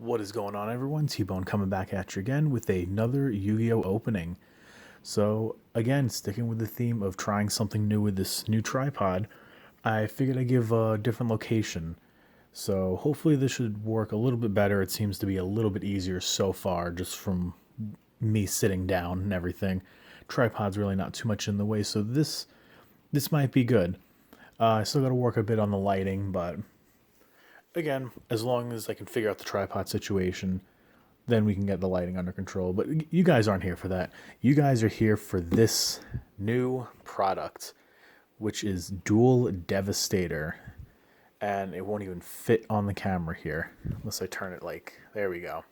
What is going on, everyone? T-Bone coming back at you again with another Yu-Gi-Oh opening. So again, sticking with the theme of trying something new with this new tripod, I figured I'd give a different location. So hopefully this should work a little bit better. It seems to be a little bit easier so far just from me sitting down and everything. Tripod's really not too much in the way, so this might be good. I still got to work a bit on the lighting, but again, as long as I can figure out the tripod situation, then we can get the lighting under control. But you guys aren't here for that. You guys are here for this new product, which is Duel Devastator. And it won't even fit on the camera here, unless I turn it like, there we go.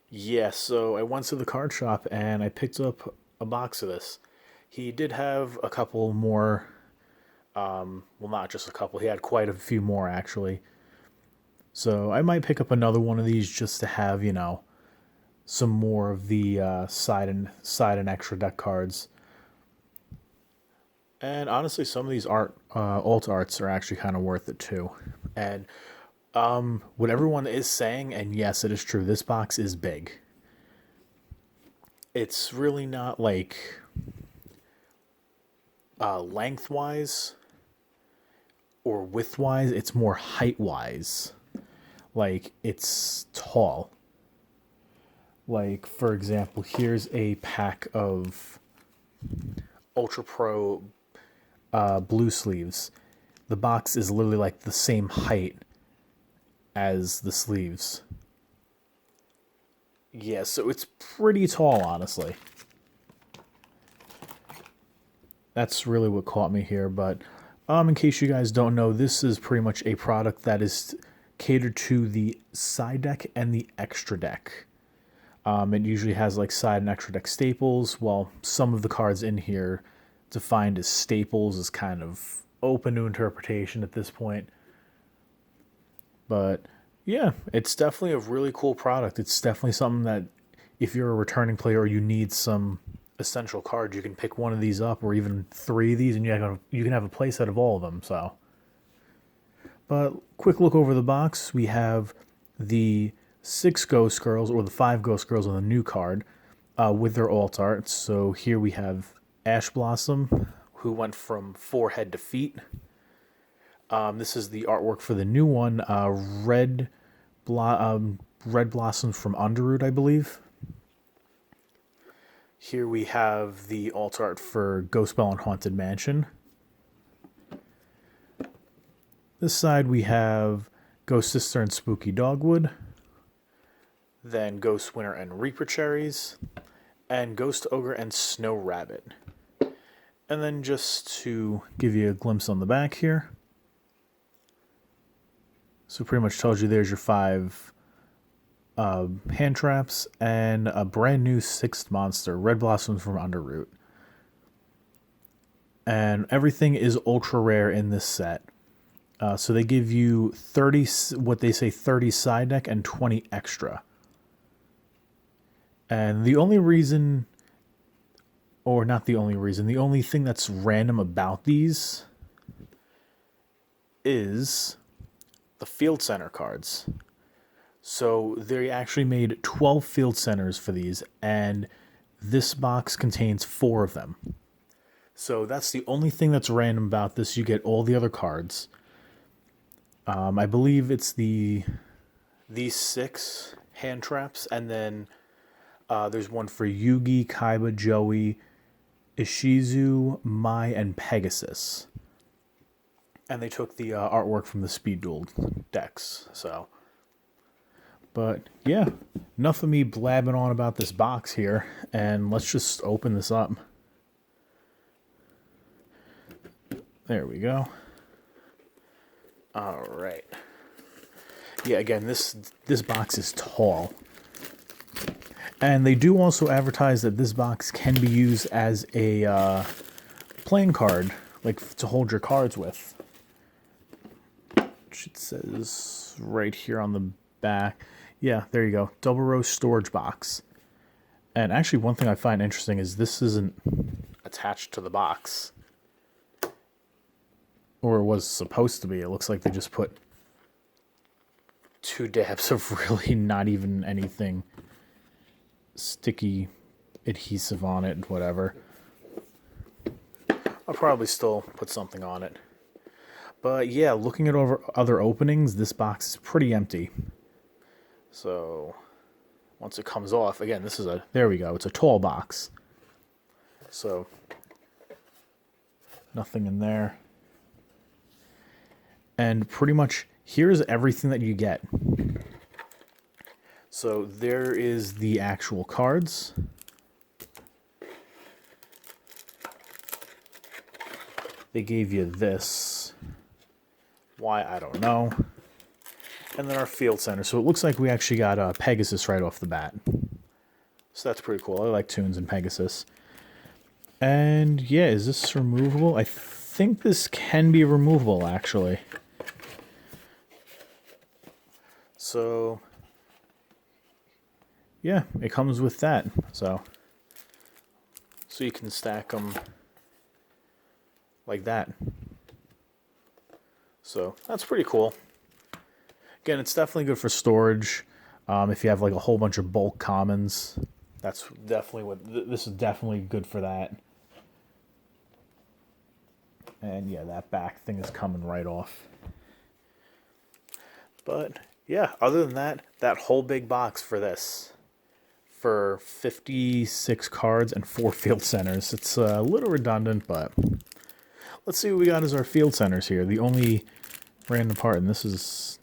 Yeah, so I went to the card shop and I picked up a box of this. He did have a couple more, well, not just a couple, he had quite a few more actually. So I might pick up another one of these just to have, some more of the side and extra deck cards. And honestly, some of these alt arts are actually kind of worth it too. And what everyone is saying, and yes, it is true, this box is big. It's really not like lengthwise or widthwise, it's more heightwise. Like, it's tall. Like, for example, here's a pack of Ultra Pro blue sleeves. The box is literally like the same height as the sleeves. Yeah, so it's pretty tall, honestly. That's really what caught me here, but in case you guys don't know, this is pretty much a product that is catered to the side deck and the extra deck. It usually has like side and extra deck staples, while some of the cards in here defined as staples is kind of open to interpretation at this point. But yeah, it's definitely a really cool product. It's definitely something that if you're a returning player or you need some essential cards, you can pick one of these up, or even three of these, and you can have a playset of all of them. So, but quick look over the box. We have the 6 Ghost Girls, or the 5 Ghost Girls on the new card, with their alt art. So here we have Ash Blossom, who went from forehead to feet. This is the artwork for the new one, Red Blossoms from Underroot, I believe. Here we have the alt art for Ghostbell and Haunted Mansion. This side we have Ghost Sister and Spooky Dogwood. Then Ghost Winter and Reaper Cherries. And Ghost Ogre and Snow Rabbit. And then just to give you a glimpse on the back here. So pretty much tells you there's your 5 hand traps and a brand new 6th monster, Red Blossoms from Underroot. And everything is ultra rare in this set. So they give you 30, what they say 30 side deck and 20 extra. And the only reason, or not the only reason, the only thing that's random about these is the field center cards. So they actually made 12 field centers for these, and this box contains 4 of them. So that's the only thing that's random about this. You get all the other cards. I believe it's these 6 hand traps, and then there's one for Yugi, Kaiba, Joey, Ishizu, Mai, and Pegasus. And they took the artwork from the Speed Duel decks. So, but yeah, enough of me blabbing on about this box here, and let's just open this up. There we go. All right. Yeah, again, this box is tall. And they do also advertise that this box can be used as a playing card, like to hold your cards with. Which it says right here on the back. Yeah, there you go. Double row storage box. And actually, one thing I find interesting is this isn't attached to the box. Or it was supposed to be. It looks like they just put 2 dabs of really not even anything sticky adhesive on it, whatever. I'll probably still put something on it. But yeah, looking at other openings, this box is pretty empty. So once it comes off, again, there we go, it's a tall box. So nothing in there. And pretty much here's everything that you get. So there is the actual cards. They gave you this. Why, I don't know. And then our field center. So it looks like we actually got Pegasus right off the bat. So that's pretty cool. I like Toons and Pegasus. And yeah, is this removable? I think this can be removable, actually. So yeah, it comes with that. So you can stack them like that. So that's pretty cool. Again, it's definitely good for storage. If you have like a whole bunch of bulk commons, that's definitely this is definitely good for that. And yeah, that back thing is coming right off. But yeah, other than that, that whole big box for this, for 56 cards and 4 field centers. It's a little redundant, but let's see what we got as our field centers here. The only random part, and this is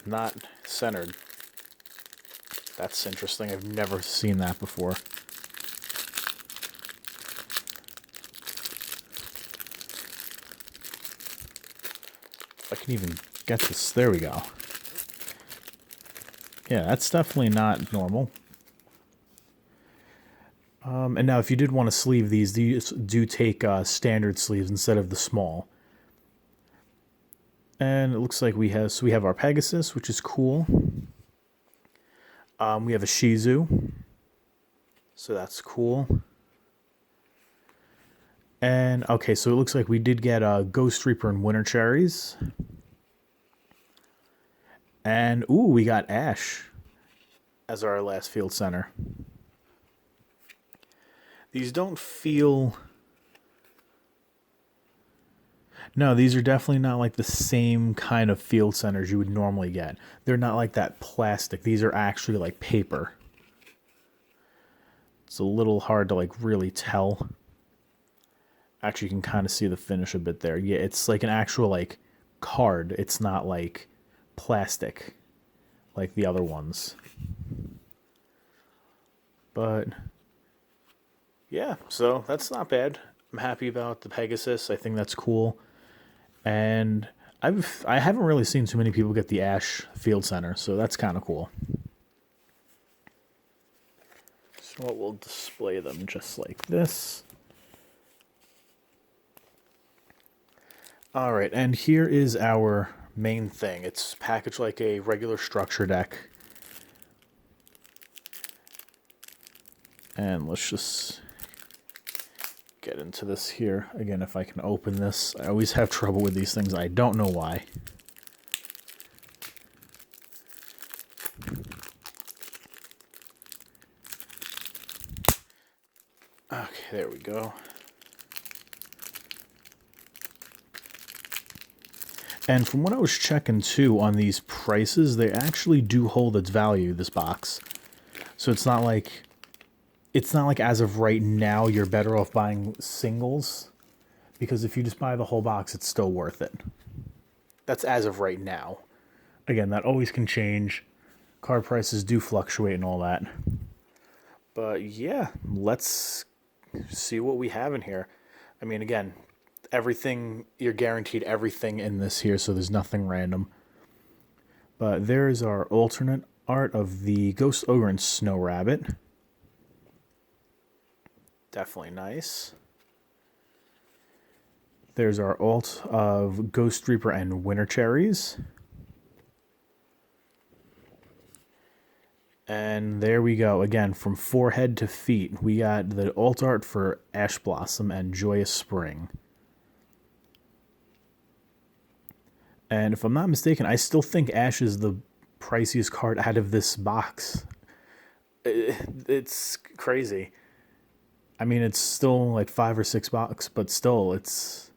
not centered. That's interesting. I've never seen that before. If I can even get this. There we go. Yeah, that's definitely not normal. And now if you did want to sleeve these do take standard sleeves instead of the small. And it looks like we have our Pegasus, which is cool. We have a Shizu, so that's cool. And okay, so it looks like we did get Ghost Reaper and Winter Cherries. And ooh, we got Ash as our last field center. These don't feel... No, these are definitely not like the same kind of field centers you would normally get. They're not like that plastic. These are actually like paper. It's a little hard to like really tell. Actually, you can kind of see the finish a bit there. Yeah, it's like an actual like card. It's not like plastic like the other ones. But yeah, so that's not bad. I'm happy about the Pegasus. I think that's cool. And I haven't really seen too many people get the Ash Field Center, so that's kind of cool. So we'll display them just like this. All right, and here is our main thing. It's packaged like a regular structure deck. And let's just get into this here. Again, if I can open this. I always have trouble with these things. I don't know why. Okay, there we go. And from what I was checking too on these prices, they actually do hold its value, this box. So it's not like as of right now you're better off buying singles, because if you just buy the whole box, it's still worth it. That's as of right now. Again, that always can change. Card prices do fluctuate and all that. But yeah, let's see what we have in here. I mean, again, everything, you're guaranteed everything in this here, so there's nothing random. But there's our alternate art of the Ghost Ogre and Snow Rabbit. Definitely nice. There's our alt of Ghost Reaper and Winter Cherries. And there we go. Again, from forehead to feet, we got the alt art for Ash Blossom and Joyous Spring. And if I'm not mistaken, I still think Ash is the priciest card out of this box. It's crazy. I mean, it's still like $5 or $6, but still, this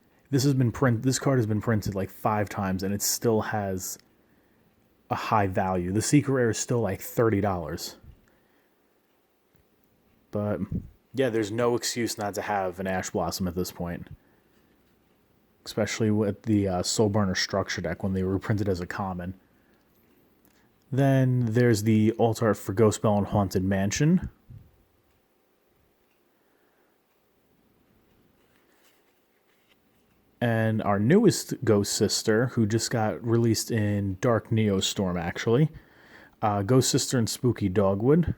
card has been printed like 5 times, and it still has a high value. The secret rare is still like $30. But yeah, there's no excuse not to have an Ash Blossom at this point. Especially with the Soulburner structure deck when they were reprinted as a common. Then there's the alt art for Ghost Bell and Haunted Mansion. And our newest Ghost Sister, who just got released in Dark Neostorm, actually. Ghost Sister and Spooky Dogwood.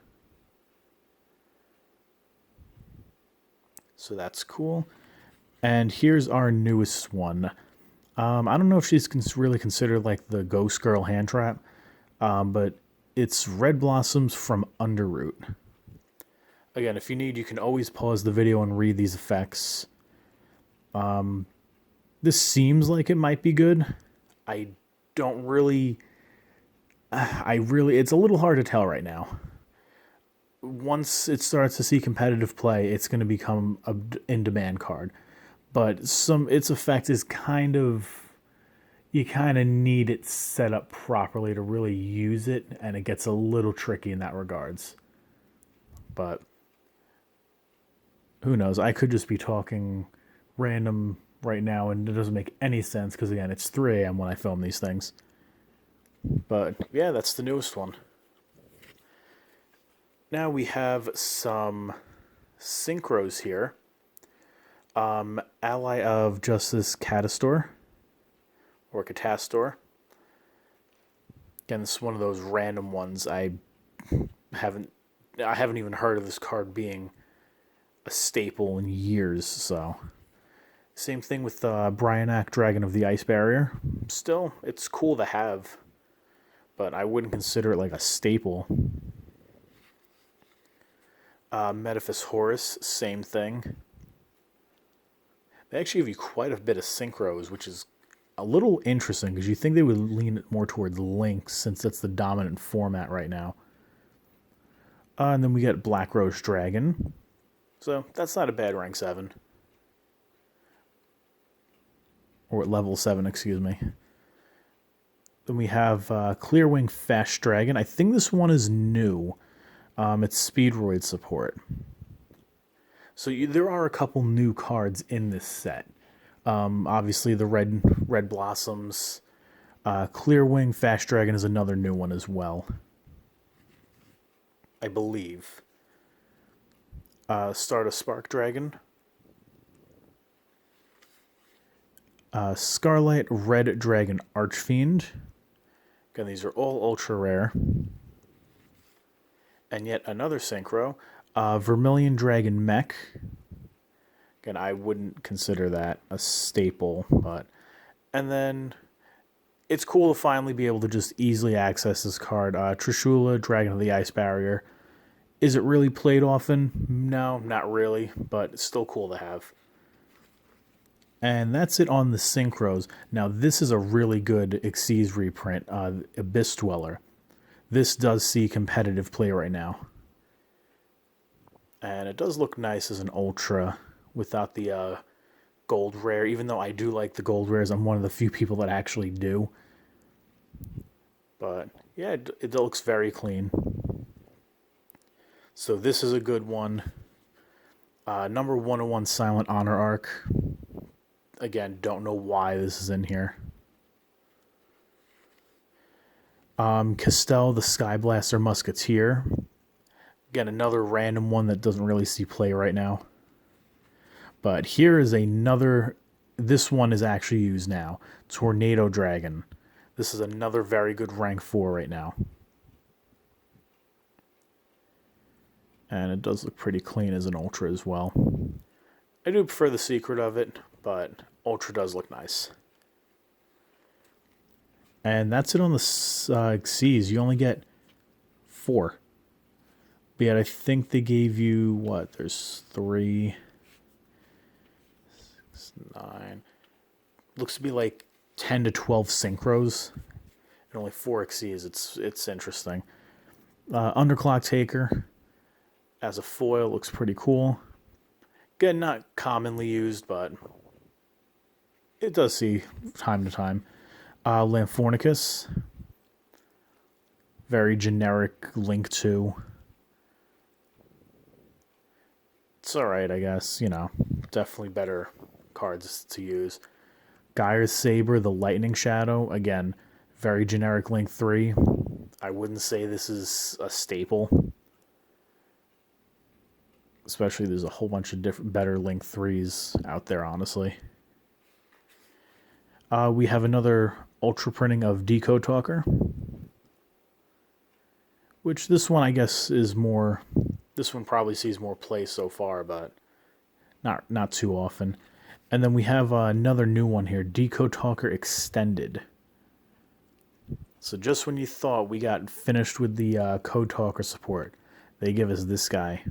So that's cool. And here's our newest one. I don't know if she's really considered like the Ghost Girl hand trap, but it's Red Blossoms from Underroot. Again, if you need, you can always pause the video and read these effects. This seems like it might be good. I don't really... it's a little hard to tell right now. Once it starts to see competitive play, it's going to become an in-demand card. But its effect is kind of... You kind of need it set up properly to really use it, and it gets a little tricky in that regards. But who knows? I could just be talking random right now, and it doesn't make any sense because, again, it's 3 a.m. when I film these things. But yeah, that's the newest one. Now we have some synchros here. Ally of Justice Catastor, or Catastor. Again, this is one of those random ones. I haven't even heard of this card being a staple in years, so... Same thing with Bryanak, Dragon of the Ice Barrier. Still, it's cool to have, but I wouldn't consider it like a staple. Metaphys Horus, same thing. They actually give you quite a bit of synchros, which is a little interesting, because you think they would lean more towards Link, since that's the dominant format right now. And then we get Black Rose Dragon. So, that's not a bad rank 7. Or level 7, excuse me. Then we have Clearwing Fast Dragon. I think this one is new. It's Speedroid support. So there are a couple new cards in this set. Obviously, the Red Blossoms. Clearwing Fast Dragon is another new one as well, I believe. Stardust Spark Dragon. Scarlet Red Dragon Archfiend. Again, these are all ultra rare. And yet another synchro. Vermilion Dragon Mech. Again, I wouldn't consider that a staple, but... And then, it's cool to finally be able to just easily access this card. Trishula, Dragon of the Ice Barrier. Is it really played often? No, not really, but it's still cool to have. And that's it on the synchros. Now, this is a really good Xyz reprint, Abyss Dweller. This does see competitive play right now. And it does look nice as an Ultra without the gold rare. Even though I do like the gold rares, I'm one of the few people that actually do. But, yeah, it looks very clean. So this is a good one. Number 101 Silent Honor Arc. Again, don't know why this is in here. Castel, the Skyblaster Musketeer. Again, another random one that doesn't really see play right now. But here is another... This one is actually used now. Tornado Dragon. This is another very good rank 4 right now. And it does look pretty clean as an Ultra as well. I do prefer the secret of it, but Ultra does look nice. And that's it on the Xyz. You only get 4. But yet I think they gave you, what, there's 3, 6, 9. Looks to be like 10 to 12 synchros. and only 4 exceeds. It's interesting. Underclock Taker as a foil looks pretty cool. Again, not commonly used, but it does see time to time. Lamphonicus, very generic Link 2. It's alright, I guess. You know, definitely better cards to use. Gaia's Saber, the Lightning Shadow. Again, very generic Link 3. I wouldn't say this is a staple. Especially there's a whole bunch of different better Link 3s out there, honestly. We have another ultra printing of Decode Talker. Which this one, I guess, is more... This one probably sees more play so far, but not too often. And then we have another new one here, Decode Talker Extended. So just when you thought we got finished with the Code Talker support, they give us this guy.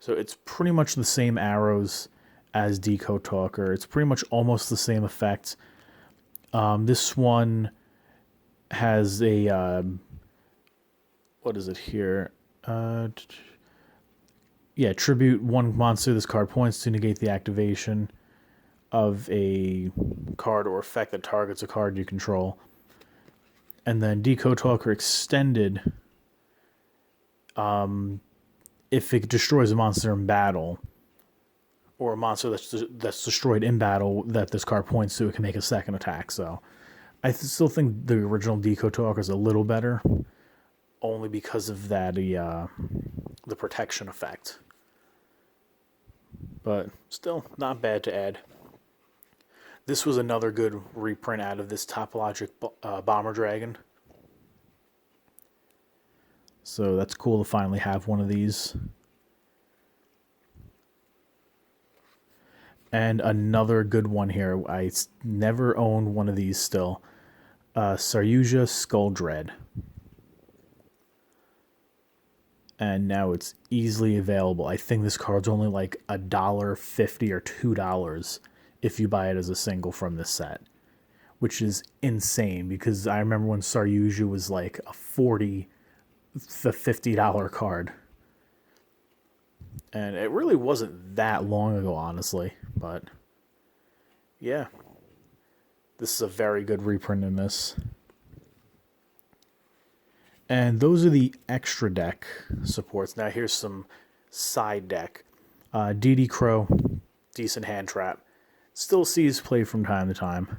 So it's pretty much the same arrows as Decode Talker. It's pretty much almost the same effect. This one has a... what is it here? Yeah, tribute one monster this card points to negate the activation of a card or effect that targets a card you control. And then Decode Talker Extended, if it destroys a monster in battle, or a monster that's destroyed in battle that this card points to, it can make a second attack. So I still think the original Decode Talker is a little better, only because of that the protection effect. But still, not bad to add. This was another good reprint out of this Topologic Bomber Dragon. So that's cool to finally have one of these. And another good one here. I never owned one of these still. Saryuja Skull Dread. And now it's easily available. I think this card's only like $1.50 or $2 if you buy it as a single from this set, which is insane because I remember when Saryuja was like a $40 to $50 card. And it really wasn't that long ago, honestly, but yeah. This is a very good reprint in this. And those are the extra deck supports. Now here's some side deck. DD Crow, decent hand trap. Still sees play from time to time.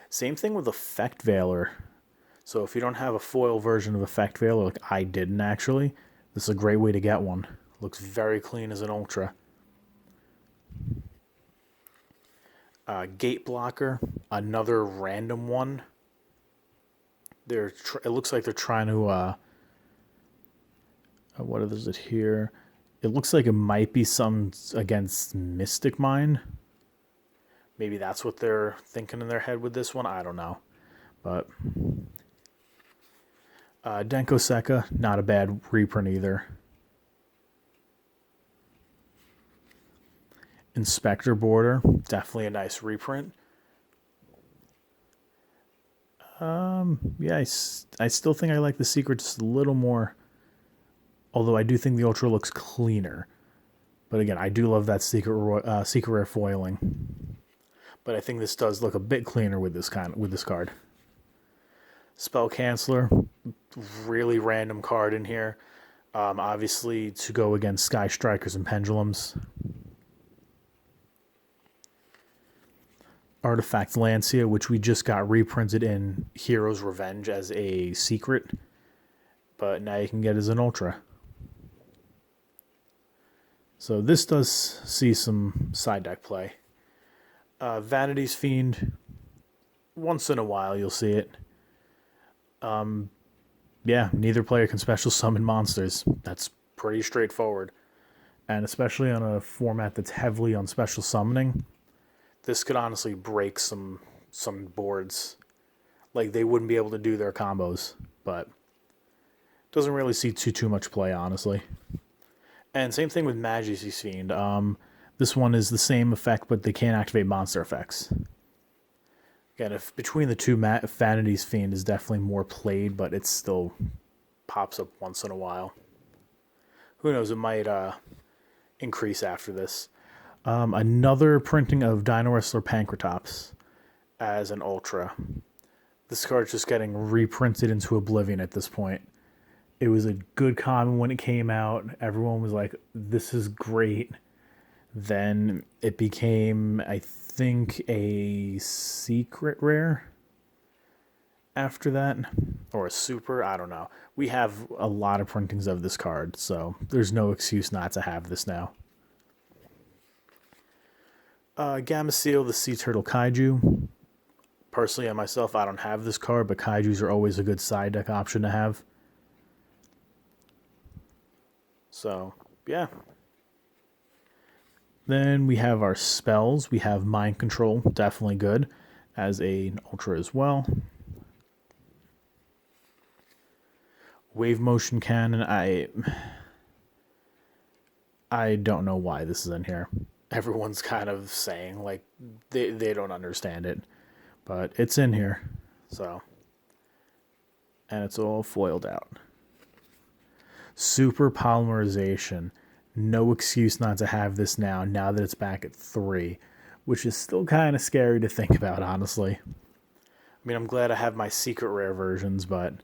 Same thing with Effect Veiler. So if you don't have a foil version of Effect Veiler, like I didn't actually, this is a great way to get one. Looks very clean as an Ultra. Gate Blocker, another random one. It looks like they're trying to, what is it here? It looks like it might be some against Mystic Mine. Maybe that's what they're thinking in their head with this one. I don't know. But Denko Sekka, not a bad reprint either. Inspector Border, definitely a nice reprint. Yeah, I still think I like the Secret just a little more. Although I do think the Ultra looks cleaner. But again, I do love that Secret Rare foiling. But I think this does look a bit cleaner with this card. Spell Canceller, really random card in here. Obviously to go against Sky Strikers and Pendulums. Artifact Lancia, which we just got reprinted in Hero's Revenge as a secret, but now you can get as an Ultra. So this does see some side deck play. Vanity's Fiend, once in a while you'll see it. Yeah, neither player can special summon monsters. That's pretty straightforward. And especially on a format that's heavily on special summoning, this could honestly break some boards. Like, they wouldn't be able to do their combos, but doesn't really see too much play, honestly. And same thing with Majesty's Fiend. This one is the same effect, but they can't activate monster effects. Again, if between the two, Vanity's Fiend is definitely more played, but it still pops up once in a while. Who knows? It might increase after this. Another printing of Dino Wrestler Pankratops as an Ultra. This card's just getting reprinted into oblivion at this point. It was a good common when it came out. Everyone was like, this is great. Then it became, I think, a secret rare after that. Or a super, I don't know. We have a lot of printings of this card, so there's no excuse not to have this now. Gamma Seal, the Sea Turtle Kaiju. Personally, and myself, I don't have this card, but Kaijus are always a good side deck option to have. So, yeah. Then we have our spells. We have Mind Control, definitely good, as an Ultra as well. Wave Motion Cannon, I don't know why this is in here. Everyone's kind of saying, like, they don't understand it. But it's in here, so. And it's all foiled out. Super Polymerization. No excuse not to have this now that it's back at 3. Which is still kind of scary to think about, honestly. I mean, I'm glad I have my secret rare versions, but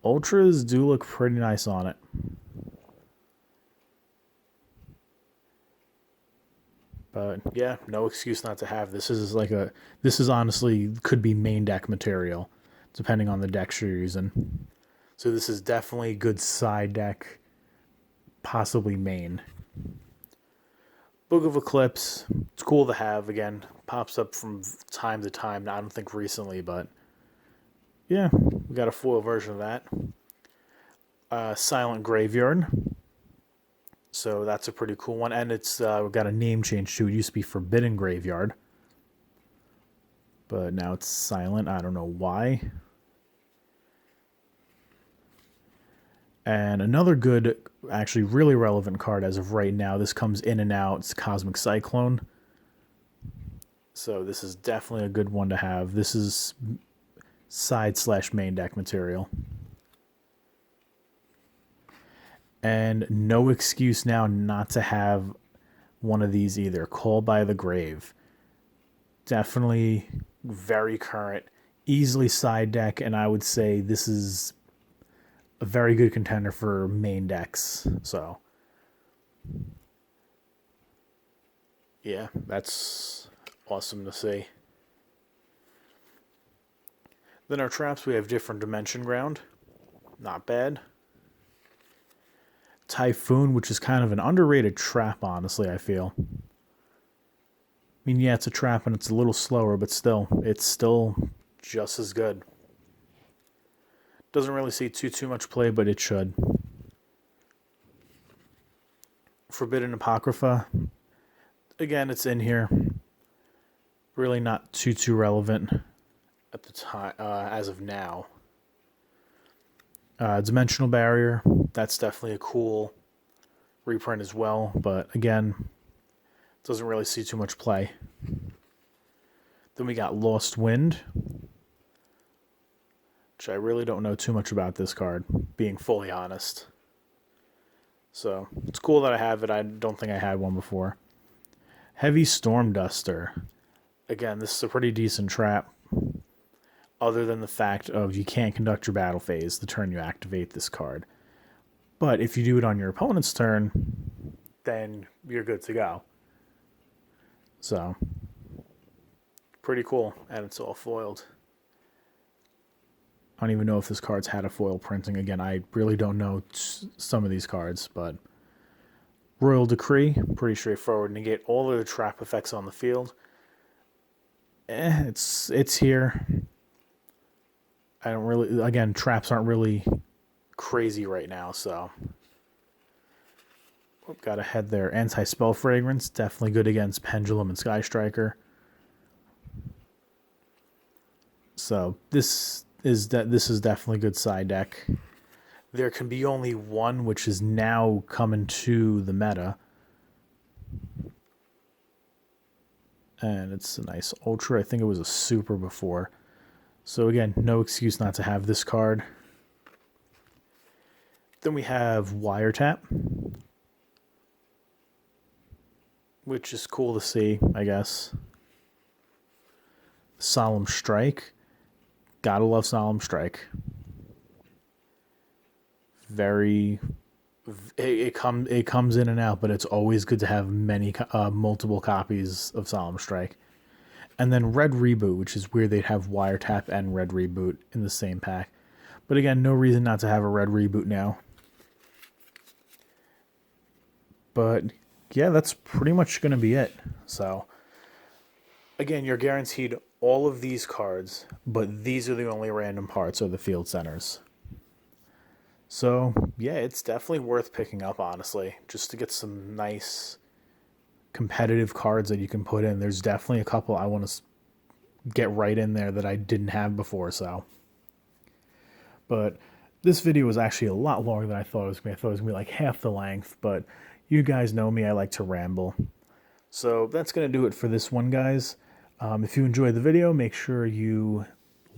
Ultras do look pretty nice on it. But yeah, no excuse not to have this. This is honestly could be main deck material, depending on the decks you're using. So this is definitely good side deck, possibly main. Book of Eclipse, it's cool to have. Again, pops up from time to time. I don't think recently, but yeah, we got a foil version of that. Silent Graveyard. So that's a pretty cool one. And it's got a name change too. It used to be Forbidden Graveyard. But now it's Silent. I don't know why. And another good, actually really relevant card as of right now. This comes in and out. It's Cosmic Cyclone. So this is definitely a good one to have. This is side/main deck material. And no excuse now not to have one of these either. Call by the Grave. Definitely very current. Easily side deck, and I would say this is a very good contender for main decks. So, yeah, that's awesome to see. Then our traps, we have Different Dimension Ground. Not bad. Typhoon, which is kind of an underrated trap, honestly, I feel. I mean, yeah, it's a trap and it's a little slower, but still, it's still just as good. Doesn't really see too much play, but it should. Forbidden Apocrypha. Again, it's in here. Really not too relevant at the time, as of now. Dimensional Barrier. That's definitely a cool reprint as well, but again, doesn't really see too much play. Then we got Lost Wind, which I really don't know too much about this card, being fully honest. So, it's cool that I have it. I don't think I had one before. Heavy Storm Duster. Again, this is a pretty decent trap, other than the fact of you can't conduct your battle phase the turn you activate this card. But if you do it on your opponent's turn, then you're good to go. So, pretty cool, and it's all foiled. I don't even know if this card's had a foil printing. Again, I really don't know some of these cards, but Royal Decree, pretty straightforward. Negate all of the trap effects on the field. It's here. I don't really, again, traps aren't really crazy right now, so. Got a head there. Anti-Spell Fragrance, definitely good against Pendulum and Sky Striker. So this is definitely good side deck. There can be only one, which is now coming to the meta. and it's a nice ultra. I think it was a super before. So again, no excuse not to have this card. Then we have Wiretap, which is cool to see, I guess. Solemn Strike. Gotta love Solemn Strike. Very... It comes in and out, but it's always good to have multiple copies of Solemn Strike. And then Red Reboot, which is weird they'd have Wiretap and Red Reboot in the same pack. But again, no reason not to have a Red Reboot now. But yeah, that's pretty much going to be it. So again, you're guaranteed all of these cards, but these are the only random parts of the field centers. So yeah, it's definitely worth picking up, honestly, just to get some nice competitive cards that you can put in. There's definitely a couple I want to get right in there that I didn't have before. So, but this video was actually a lot longer than I thought it was going to be. I thought it was going to be like half the length, but you guys know me, I like to ramble. So that's going to do it for this one, guys. If you enjoyed the video, make sure you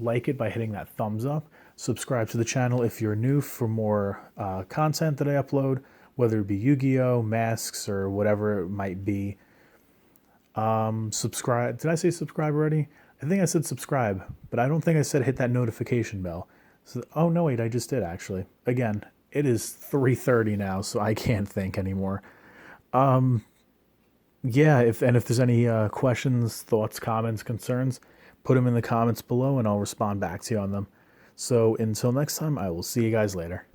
like it by hitting that thumbs up. Subscribe to the channel if you're new for more content that I upload, whether it be Yu-Gi-Oh, masks, or whatever it might be. Subscribe. Did I say subscribe already? I think I said subscribe, but I don't think I said hit that notification bell. So, oh no, wait, I just did actually. Again, it is 3:30 now, so I can't think anymore. Yeah, if there's any questions, thoughts, comments, concerns, put them in the comments below and I'll respond back to you on them. So until next time, I will see you guys later.